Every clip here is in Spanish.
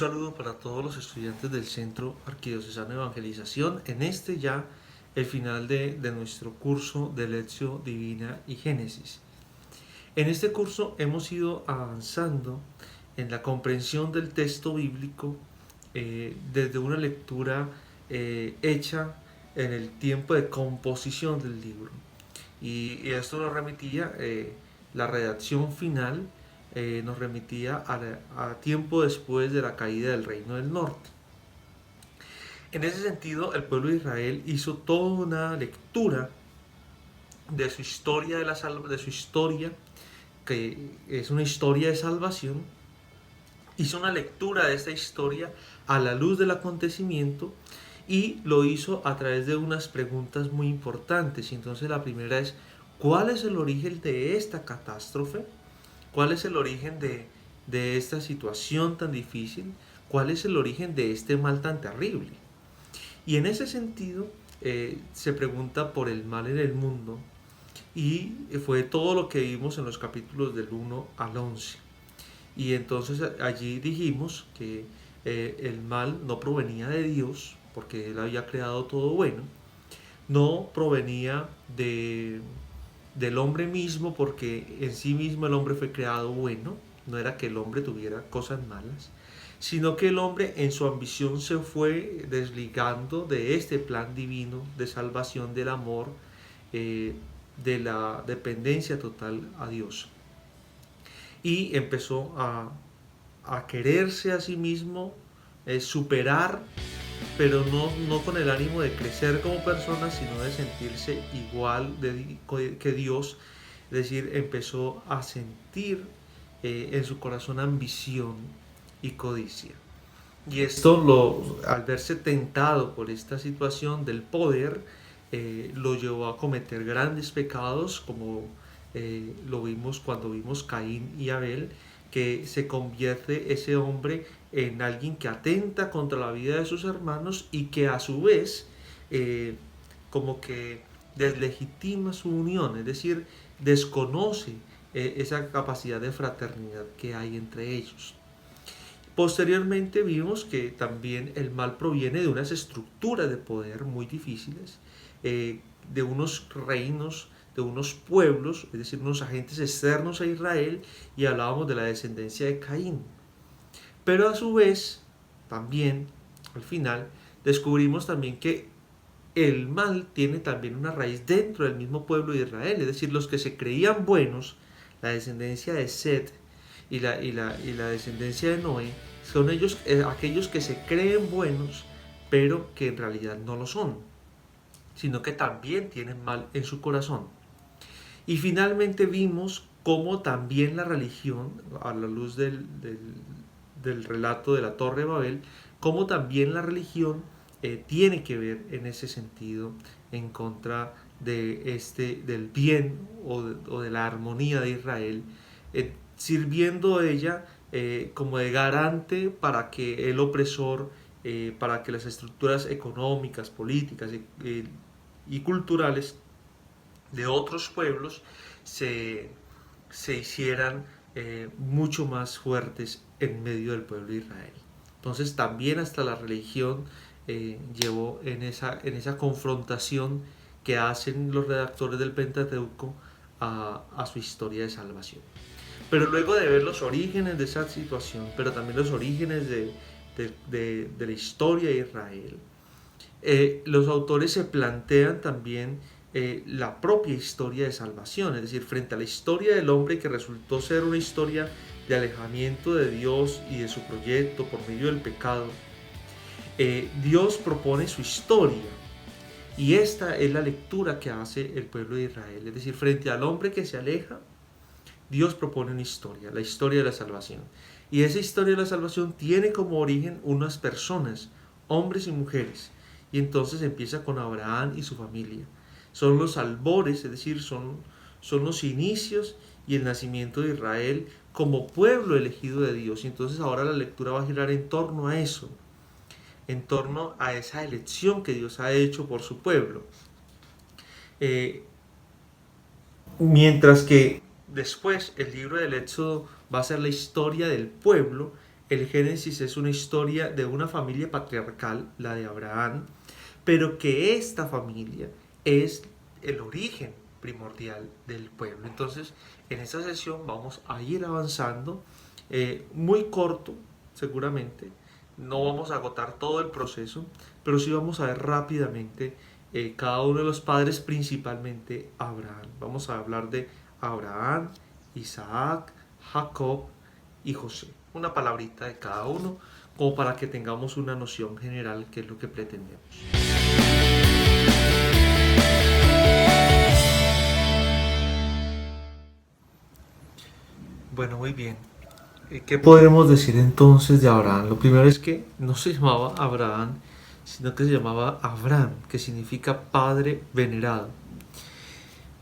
saludo para todos los estudiantes del Centro Arquidiocesano de Evangelización. En este ya el final de nuestro curso de Lectio Divina y Génesis. En este curso hemos ido avanzando en la comprensión del texto bíblico desde una lectura hecha en el tiempo de composición del libro. Y esto nos remitía, la redacción final nos remitía a tiempo después de la caída del Reino del Norte. En ese sentido, el pueblo de Israel hizo toda una lectura de su historia, de su historia, que es una historia de salvación. Hizo una lectura de esta historia a la luz del acontecimiento y lo hizo a través de unas preguntas muy importantes. Y entonces la primera es: ¿cuál es el origen de esta catástrofe? ¿Cuál es el origen de esta situación tan difícil? ¿Cuál es el origen de este mal tan terrible? Y en ese sentido se pregunta por el mal en el mundo, y fue todo lo que vimos en los capítulos del 1 al 11. Y entonces allí dijimos que el mal no provenía de Dios, porque Él había creado todo bueno, no provenía del hombre mismo, porque en sí mismo el hombre fue creado bueno, no era que el hombre tuviera cosas malas, sino que el hombre en su ambición se fue desligando de este plan divino de salvación, del amor, de la dependencia total a Dios. Y empezó a quererse a sí mismo, superar, pero no con el ánimo de crecer como persona, sino de sentirse igual que Dios. Es decir, empezó a sentir en su corazón ambición y codicia. Y esto, al verse tentado por esta situación del poder, lo llevó a cometer grandes pecados, como lo vimos cuando vimos Caín y Abel, que se convierte ese hombre en alguien que atenta contra la vida de sus hermanos y que a su vez como que deslegitima su unión, es decir, desconoce esa capacidad de fraternidad que hay entre ellos. Posteriormente vimos que también el mal proviene de unas estructuras de poder muy difíciles, de unos reinos, de unos pueblos, es decir, unos agentes externos a Israel, y hablábamos de la descendencia de Caín. Pero a su vez, también, al final, descubrimos también que el mal tiene también una raíz dentro del mismo pueblo de Israel, es decir, los que se creían buenos, la descendencia de Set y la descendencia de Noé, son ellos, aquellos que se creen buenos, pero que en realidad no lo son, sino que también tienen mal en su corazón. Y finalmente vimos cómo también la religión, a la luz del relato de la Torre de Babel, cómo también la religión tiene que ver en ese sentido en contra del bien o de la armonía de Israel, sirviendo ella como de garante para que el opresor, para que las estructuras económicas, políticas y culturales de otros pueblos se hicieran mucho más fuertes en medio del pueblo de Israel. Entonces también hasta la religión llevó en esa confrontación que hacen los redactores del Pentateuco a su historia de salvación. Pero luego de ver los orígenes de esa situación, pero también los orígenes de la historia de Israel, los autores se plantean también la propia historia de salvación, es decir, frente a la historia del hombre, que resultó ser una historia de alejamiento de Dios y de su proyecto por medio del pecado. Dios propone su historia, y esta es la lectura que hace el pueblo de Israel, es decir, frente al hombre que se aleja, Dios propone una historia, la historia de la salvación. Y esa historia de la salvación tiene como origen unas personas, hombres y mujeres. Y entonces empieza con Abraham y su familia. Son los albores, es decir, son los inicios y el nacimiento de Israel como pueblo elegido de Dios. Y entonces ahora la lectura va a girar en torno a eso, en torno a esa elección que Dios ha hecho por su pueblo. Mientras que después el libro del Éxodo va a ser la historia del pueblo el Génesis es una historia de una familia patriarcal, la de Abraham, pero que esta familia es el origen primordial del pueblo. Entonces, en esta sesión vamos a ir avanzando, muy corto, seguramente. No vamos a agotar todo el proceso, pero sí vamos a ver rápidamente cada uno de los padres, principalmente Abraham. Vamos a hablar de Abraham, Isaac, Jacob y José. Una palabrita de cada uno, como para que tengamos una noción general, que es lo que pretendemos. Bueno, muy bien. ¿Qué podemos decir entonces de Abraham? Lo primero es que no se llamaba Abraham, sino que se llamaba Abraham, que significa Padre Venerado.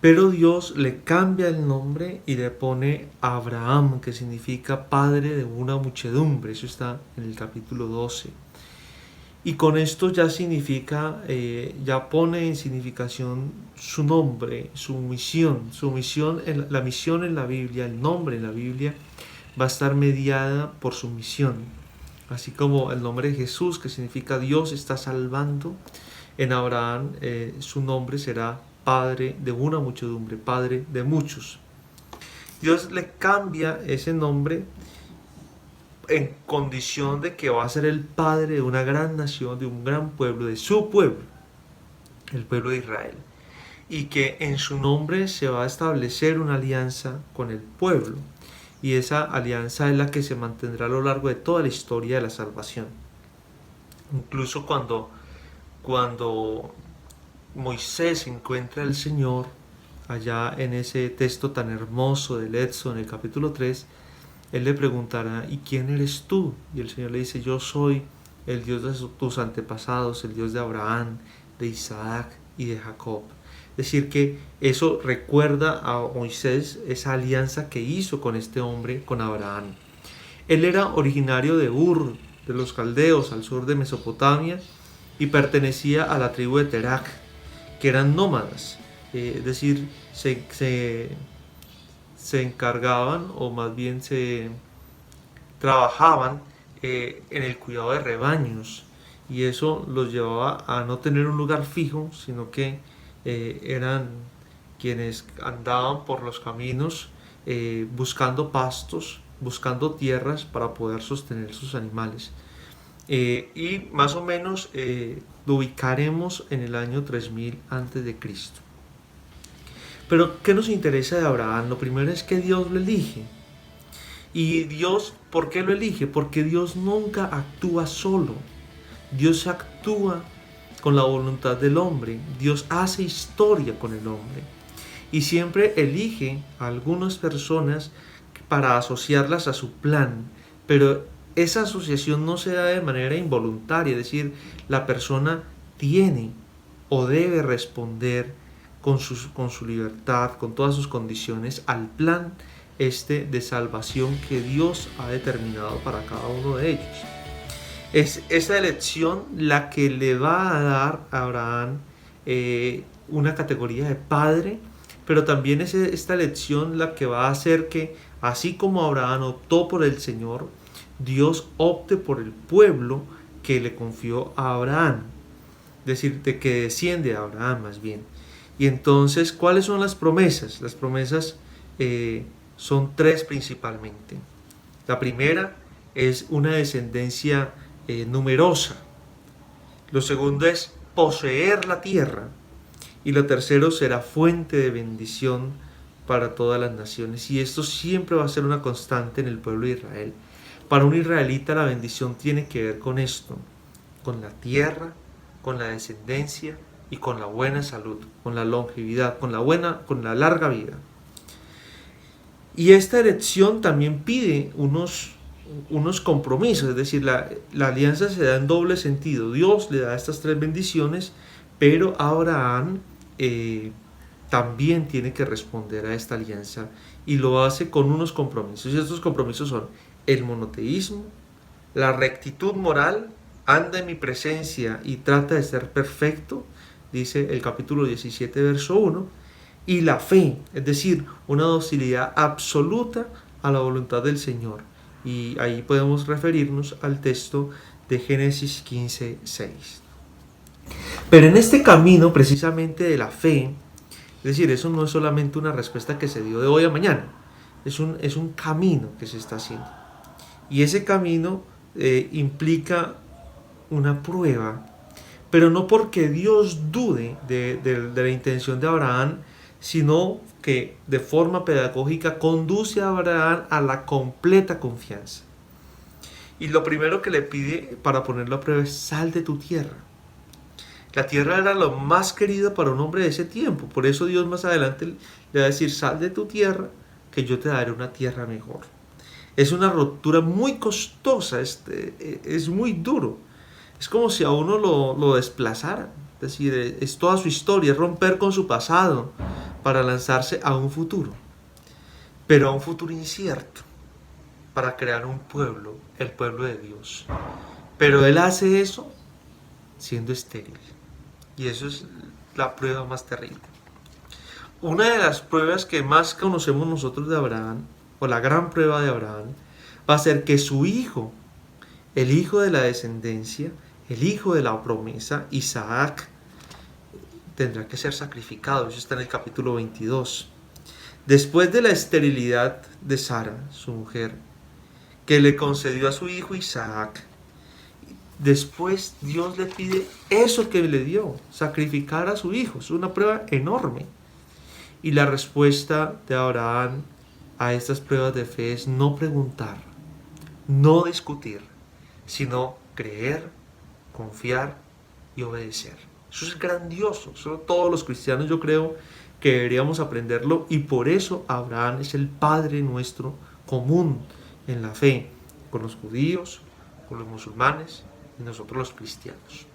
Pero Dios le cambia el nombre y le pone Abraham, que significa Padre de una muchedumbre. Eso está en el capítulo 12. Y con esto ya significa, ya pone en significación su nombre, su misión. La misión en la Biblia, el nombre en la Biblia, va a estar mediada por su misión. Así como el nombre de Jesús, que significa Dios está salvando, en Abraham su nombre será Padre de una muchedumbre, Padre de muchos. Dios le cambia ese nombre en condición de que va a ser el padre de una gran nación, de un gran pueblo, de su pueblo, el pueblo de Israel. Y que en su nombre se va a establecer una alianza con el pueblo. Y esa alianza es la que se mantendrá a lo largo de toda la historia de la salvación. Incluso cuando Moisés encuentra al Señor, allá en ese texto tan hermoso del Éxodo, en el capítulo 3, Él le preguntará, ¿y quién eres tú? Y el Señor le dice, yo soy el Dios de tus antepasados, el Dios de Abraham, de Isaac y de Jacob. Es decir, que eso recuerda a Moisés esa alianza que hizo con este hombre, con Abraham. Él era originario de Ur, de los caldeos, al sur de Mesopotamia, y pertenecía a la tribu de Terak, que eran nómadas. Es decir, se encargaban, o más bien se trabajaban en el cuidado de rebaños, y eso los llevaba a no tener un lugar fijo, sino que eran quienes andaban por los caminos buscando pastos, buscando tierras para poder sostener sus animales. Y más o menos lo ubicaremos en el año 3000 a.C. Pero ¿qué nos interesa de Abraham? Lo primero es que Dios lo elige. Y Dios, ¿por qué lo elige? Porque Dios nunca actúa solo. Dios actúa con la voluntad del hombre. Dios hace historia con el hombre. Y siempre elige a algunas personas para asociarlas a su plan. Pero esa asociación no se da de manera involuntaria. Es decir, la persona tiene o debe responder con su libertad, con todas sus condiciones, al plan de salvación que Dios ha determinado para cada uno de ellos. Es esa elección la que le va a dar a Abraham una categoría de padre, pero también es esta elección la que va a hacer que, así como Abraham optó por el Señor, Dios opte por el pueblo que le confió a Abraham. Es decir, de que desciende a Abraham más bien. Y entonces, ¿cuáles son las promesas? Las promesas son tres principalmente. La primera es una descendencia numerosa. Lo segundo es poseer la tierra. Y lo tercero será fuente de bendición para todas las naciones. Y esto siempre va a ser una constante en el pueblo de Israel. Para un israelita la bendición tiene que ver con esto, con la tierra, con la descendencia y con la buena salud, con la longevidad, con la larga vida. Y esta elección también pide unos compromisos, es decir, la alianza se da en doble sentido. Dios le da estas tres bendiciones, pero Abraham también tiene que responder a esta alianza y lo hace con unos compromisos. Y estos compromisos son el monoteísmo, la rectitud moral, anda en mi presencia y trata de ser perfecto, dice el capítulo 17, verso 1, y la fe, es decir, una docilidad absoluta a la voluntad del Señor. Y ahí podemos referirnos al texto de Génesis 15:6. Pero en este camino precisamente de la fe, es decir, eso no es solamente una respuesta que se dio de hoy a mañana, es un camino que se está haciendo. Y ese camino implica una prueba, pero no porque Dios dude de la intención de Abraham, sino que de forma pedagógica conduce a Abraham a la completa confianza. Y lo primero que le pide para ponerlo a prueba es: sal de tu tierra. La tierra era lo más querido para un hombre de ese tiempo. Por eso Dios más adelante le va a decir: sal de tu tierra, que yo te daré una tierra mejor. Es una ruptura muy costosa, es muy duro. Es como si a uno lo desplazaran. Es decir, es toda su historia, es romper con su pasado para lanzarse a un futuro. Pero a un futuro incierto, para crear un pueblo, el pueblo de Dios. Pero Él hace eso siendo estéril. Y eso es la prueba más terrible. Una de las pruebas que más conocemos nosotros de Abraham, o la gran prueba de Abraham, va a ser que su hijo, el hijo de la descendencia, el hijo de la promesa, Isaac, tendrá que ser sacrificado. Eso está en el capítulo 22. Después de la esterilidad de Sara, su mujer, que le concedió a su hijo Isaac, después Dios le pide eso que le dio, sacrificar a su hijo. Es una prueba enorme. Y la respuesta de Abraham a estas pruebas de fe es no preguntar, no discutir, sino creer, confiar y obedecer. Eso es grandioso. Eso todos los cristianos, yo creo, que deberíamos aprenderlo, y por eso Abraham es el Padre nuestro común en la fe, con los judíos, con los musulmanes y nosotros los cristianos.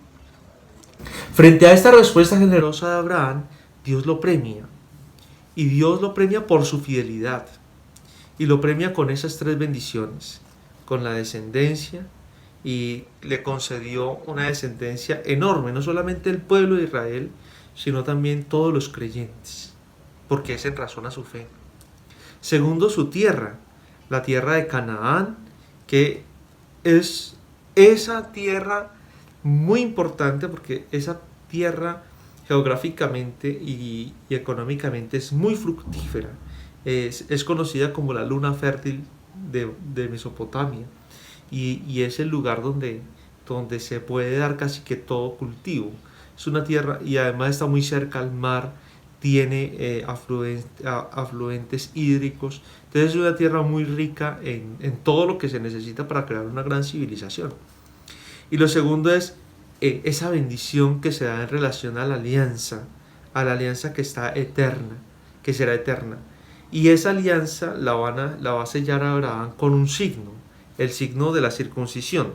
Frente a esta respuesta generosa de Abraham, Dios lo premia. Y Dios lo premia por su fidelidad. Y lo premia con esas 3 bendiciones: con la descendencia, y le concedió una descendencia enorme, no solamente el pueblo de Israel, sino también todos los creyentes, porque es en razón a su fe. Segundo, su tierra, la tierra de Canaán, que es esa tierra muy importante, porque esa tierra geográficamente y económicamente es muy fructífera. Es conocida como la luna fértil de Mesopotamia, y es el lugar donde se puede dar casi que todo cultivo. Es una tierra, y además está muy cerca al mar, tiene afluentes hídricos. Entonces es una tierra muy rica en todo lo que se necesita para crear una gran civilización. Y lo segundo es esa bendición que se da en relación a la alianza que está eterna, que será eterna. Y esa alianza la va a sellar a Abraham con un signo, el signo de la circuncisión.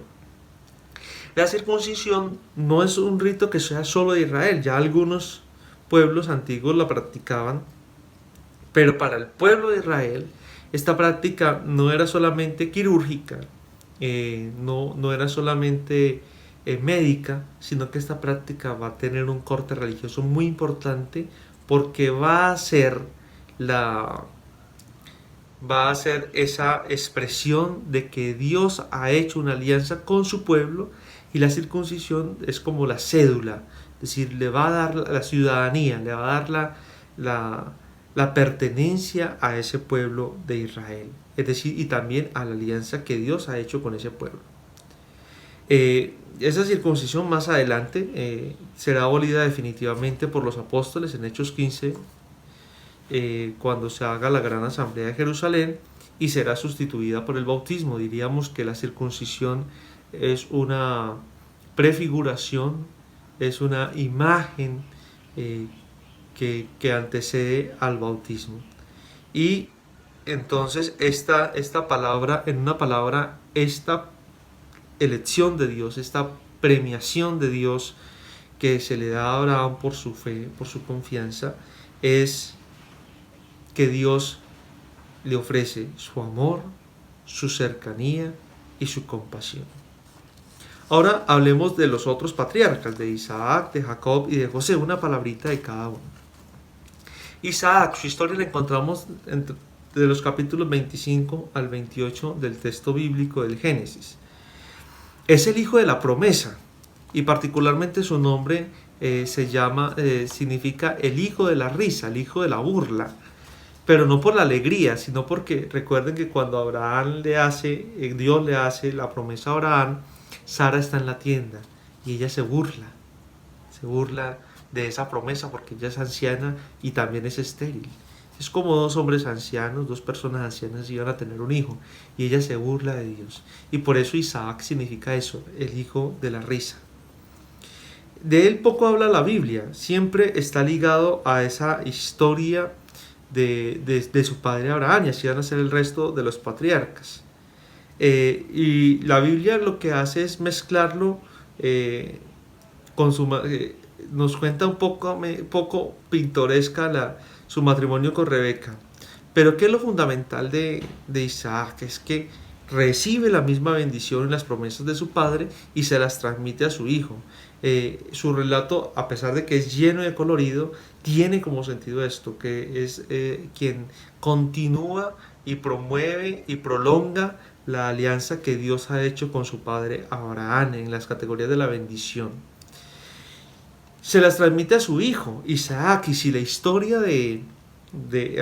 La circuncisión no es un rito que sea solo de Israel, ya algunos pueblos antiguos la practicaban, pero para el pueblo de Israel esta práctica no era solamente quirúrgica, no era solamente médica, sino que esta práctica va a tener un corte religioso muy importante, porque va a ser esa expresión de que Dios ha hecho una alianza con su pueblo, y la circuncisión es como la cédula, es decir, le va a dar la ciudadanía, le va a dar la pertenencia a ese pueblo de Israel, es decir, y también a la alianza que Dios ha hecho con ese pueblo. Esa circuncisión más adelante será abolida definitivamente por los apóstoles en Hechos 15, cuando se haga la gran asamblea de Jerusalén, y será sustituida por el bautismo. Diríamos que la circuncisión es una prefiguración, es una imagen que antecede al bautismo. Y entonces esta palabra, esta elección de Dios, esta premiación de Dios que se le da a Abraham por su fe, por su confianza, es que Dios le ofrece su amor, su cercanía y su compasión. Ahora hablemos de los otros patriarcas, de Isaac, de Jacob y de José, una palabrita de cada uno. Isaac, su historia la encontramos de los capítulos 25 al 28 del texto bíblico del Génesis. Es el hijo de la promesa y particularmente su nombre significa el hijo de la risa, el hijo de la burla, pero no por la alegría, sino porque recuerden que cuando Dios le hace la promesa a Abraham, Sara está en la tienda y ella se burla de esa promesa porque ella es anciana y también es estéril. Es como dos hombres ancianos, dos personas ancianas iban a tener un hijo y ella se burla de Dios. Y por eso Isaac significa eso, el hijo de la risa. De él poco habla la Biblia, siempre está ligado a esa historia de su padre Abraham, y así van a ser el resto de los patriarcas. Y la Biblia lo que hace es mezclarlo nos cuenta un poco pintoresca su matrimonio con Rebeca. Pero ¿qué es lo fundamental de Isaac? Es que recibe la misma bendición y las promesas de su padre y se las transmite a su hijo. Su relato, a pesar de que es lleno de colorido, tiene como sentido esto, que es quien continúa y promueve y prolonga la alianza que Dios ha hecho con su padre Abraham en las categorías de la bendición. Se las transmite a su hijo Isaac, y si la historia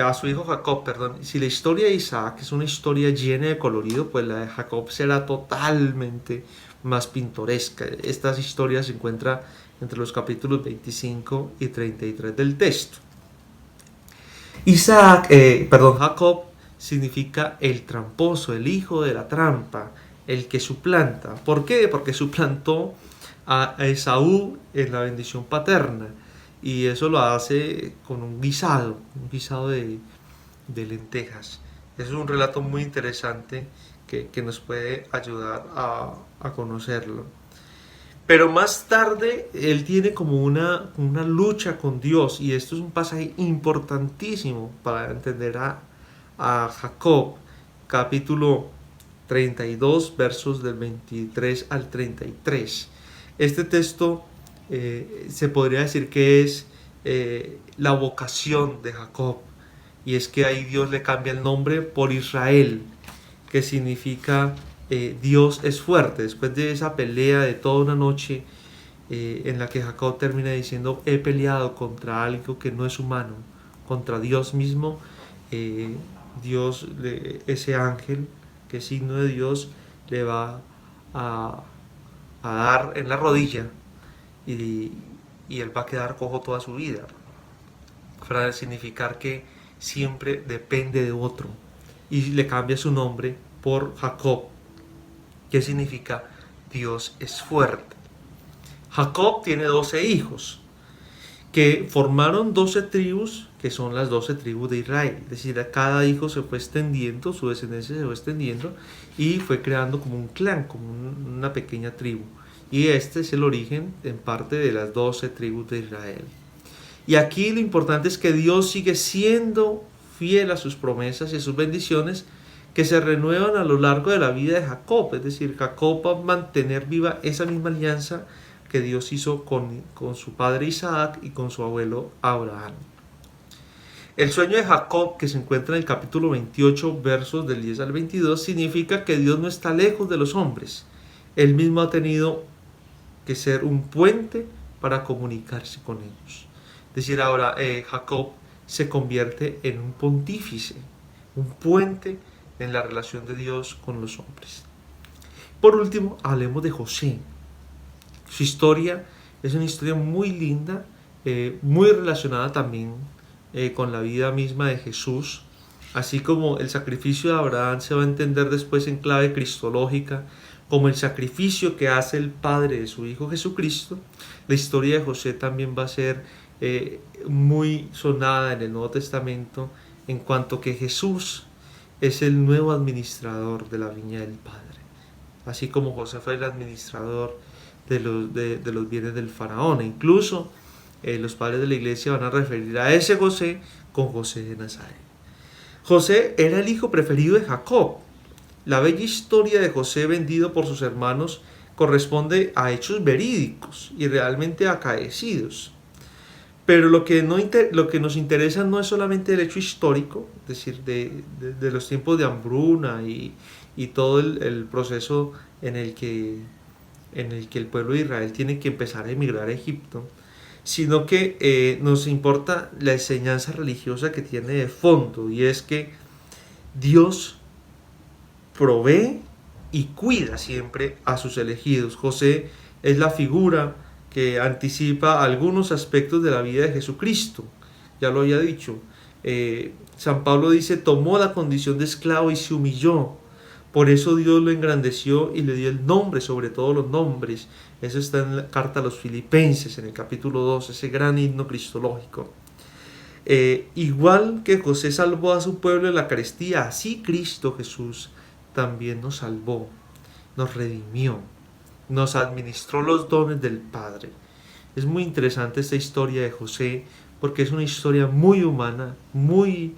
a su hijo Jacob, perdón, si la historia de Isaac es una historia llena de colorido, pues la de Jacob será totalmente más pintoresca. Estas historias se encuentran entre los capítulos 25 y 33 del texto. Jacob significa el tramposo, el hijo de la trampa, el que suplanta. ¿Por qué? Porque suplantó a Esaú en la bendición paterna, y eso lo hace con un guisado de lentejas. Es un relato muy interesante que nos puede ayudar a conocerlo. Pero más tarde él tiene como una lucha con Dios, y esto es un pasaje importantísimo para entender a Jacob, capítulo 32, versos del 23 al 33. Este texto se podría decir que es la vocación de Jacob, y es que ahí Dios le cambia el nombre por Israel, que significa Dios es fuerte. Después de esa pelea de toda una noche en la que Jacob termina diciendo: he peleado contra algo que no es humano, contra Dios mismo, ese ángel, que es signo de Dios, le va a dar en la rodilla, y él va a quedar cojo toda su vida, para significar que siempre depende de otro, y le cambia su nombre por Jacob, que significa Dios es fuerte. Jacob tiene 12 hijos que formaron 12 tribus, que son las 12 tribus de Israel. Es decir, a cada hijo se fue extendiendo, su descendencia se fue extendiendo y fue creando como un clan, como una pequeña tribu. Y este es el origen en parte de las 12 tribus de Israel. Y aquí lo importante es que Dios sigue siendo fiel a sus promesas y a sus bendiciones, que se renuevan a lo largo de la vida de Jacob. Es decir, Jacob va a mantener viva esa misma alianza que Dios hizo con su padre Isaac y con su abuelo Abraham. El sueño de Jacob, que se encuentra en el capítulo 28, versos del 10 al 22, significa que Dios no está lejos de los hombres. Él mismo ha tenido que ser un puente para comunicarse con ellos. Es decir, ahora Jacob se convierte en un pontífice, un puente en la relación de Dios con los hombres. Por último, hablemos de José. Su historia es una historia muy linda, muy relacionada también con la vida misma de Jesús, así como el sacrificio de Abraham se va a entender después en clave cristológica como el sacrificio que hace el Padre de su Hijo Jesucristo. La historia de José también va a ser muy sonada en el Nuevo Testamento, en cuanto que Jesús es el nuevo administrador de la viña del Padre, así como José fue el administrador de los bienes del faraón. E incluso los padres de la iglesia van a referir a ese José con José de Nazaret. José era el hijo preferido de Jacob. La bella historia de José vendido por sus hermanos corresponde a hechos verídicos y realmente acaecidos. Pero lo que nos interesa no es solamente el hecho histórico, es decir, de los tiempos de hambruna y todo el proceso en el que el pueblo de Israel tiene que empezar a emigrar a Egipto, sino que nos importa la enseñanza religiosa que tiene de fondo, y es que Dios provee y cuida siempre a sus elegidos. José es la figura que anticipa algunos aspectos de la vida de Jesucristo. Ya lo había dicho. San Pablo dice, tomó la condición de esclavo y se humilló. Por eso Dios lo engrandeció y le dio el nombre sobre todos los nombres. Eso está en la carta a los Filipenses, en el capítulo 2, ese gran himno cristológico. Igual que José salvó a su pueblo en la Eucaristía, así Cristo Jesús también nos salvó, nos redimió, nos administró los dones del Padre. Es muy interesante esta historia de José porque es una historia muy humana, muy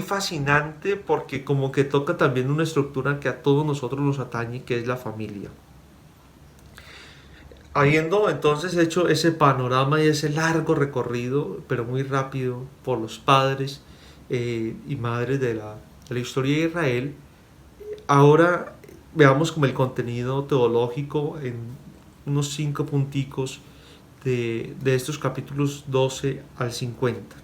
fascinante, porque como que toca también una estructura que a todos nosotros nos atañe, que es la familia. Habiendo entonces hecho ese panorama y ese largo recorrido, pero muy rápido, por los padres y madres de la historia de Israel, ahora veamos como el contenido teológico en unos 5 punticos de estos capítulos 12 al 50.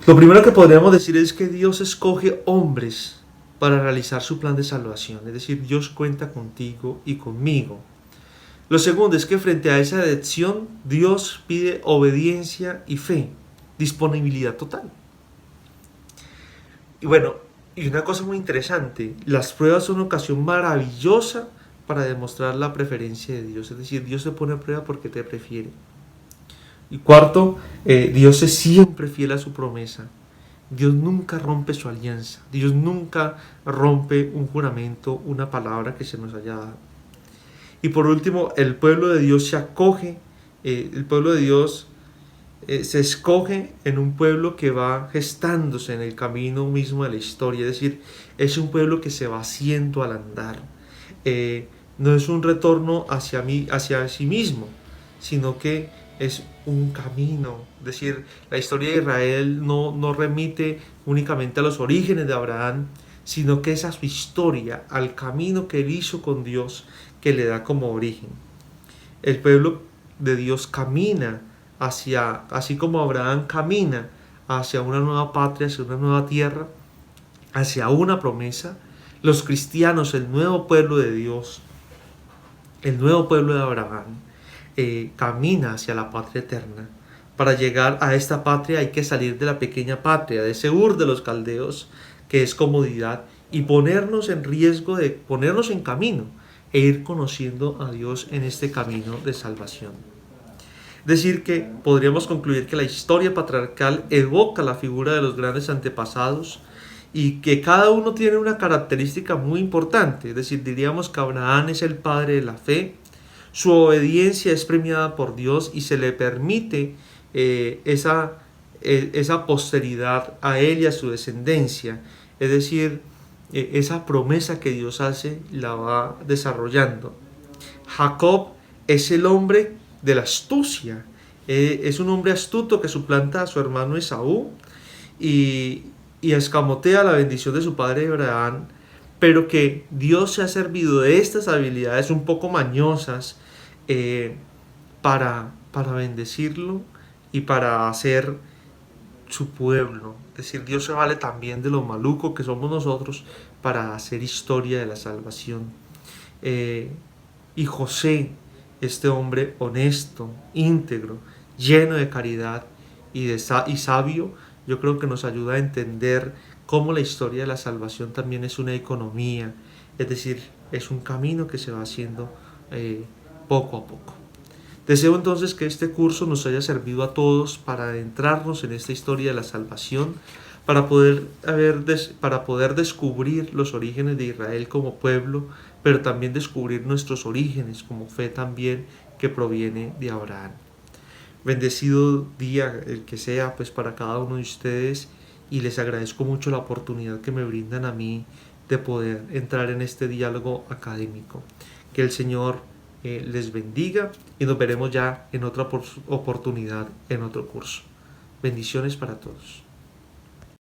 Lo primero que podríamos decir es que Dios escoge hombres para realizar su plan de salvación, es decir, Dios cuenta contigo y conmigo. Lo segundo es que frente a esa elección, Dios pide obediencia y fe, disponibilidad total. Y bueno, y una cosa muy interesante, las pruebas son una ocasión maravillosa para demostrar la preferencia de Dios, es decir, Dios se pone a prueba porque te prefiere. Y cuarto, Dios es siempre fiel a su promesa. Dios nunca rompe su alianza, Dios nunca rompe un juramento, una palabra que se nos haya dado. Y por último, el pueblo de Dios se acoge, el pueblo de Dios se escoge en un pueblo que va gestándose en el camino mismo de la historia, es decir, es un pueblo que se va haciendo al andar. No es un retorno hacia sí mismo, sino que es un camino. Es decir, la historia de Israel no remite únicamente a los orígenes de Abraham, sino que es a su historia, al camino que él hizo con Dios, que le da como origen. El pueblo de Dios camina así como Abraham camina hacia una nueva patria, hacia una nueva tierra, hacia una promesa. Los cristianos, el nuevo pueblo de Dios, el nuevo pueblo de Abraham, camina hacia la patria eterna. Para llegar a esta patria hay que salir de la pequeña patria, de ese Ur de los caldeos, que es comodidad, y ponernos en riesgo de ponernos en camino e ir conociendo a Dios en este camino de salvación. Es decir, que podríamos concluir que la historia patriarcal evoca la figura de los grandes antepasados y que cada uno tiene una característica muy importante. Es decir, diríamos que Abraham es el padre de la fe, su obediencia es premiada por Dios y se le permite esa posteridad a él y a su descendencia. Es decir, esa promesa que Dios hace la va desarrollando. Jacob es el hombre de la astucia, es un hombre astuto que suplanta a su hermano Esaú y escamotea la bendición de su padre Abraham, pero que Dios se ha servido de estas habilidades un poco mañosas para bendecirlo y para hacer su pueblo. Es decir, Dios se vale también de lo maluco que somos nosotros para hacer historia de la salvación. Y José, este hombre honesto, íntegro, lleno de caridad y sabio, yo creo que nos ayuda a entender cómo la historia de la salvación también es una economía, es decir, es un camino que se va haciendo poco a poco. Deseo entonces que este curso nos haya servido a todos para adentrarnos en esta historia de la salvación, para poder descubrir los orígenes de Israel como pueblo, pero también descubrir nuestros orígenes como fe también que proviene de Abraham. Bendecido día el que sea pues para cada uno de ustedes, y les agradezco mucho la oportunidad que me brindan a mí de poder entrar en este diálogo académico. Que el Señor les bendiga y nos veremos ya en otra oportunidad, en otro curso. Bendiciones para todos.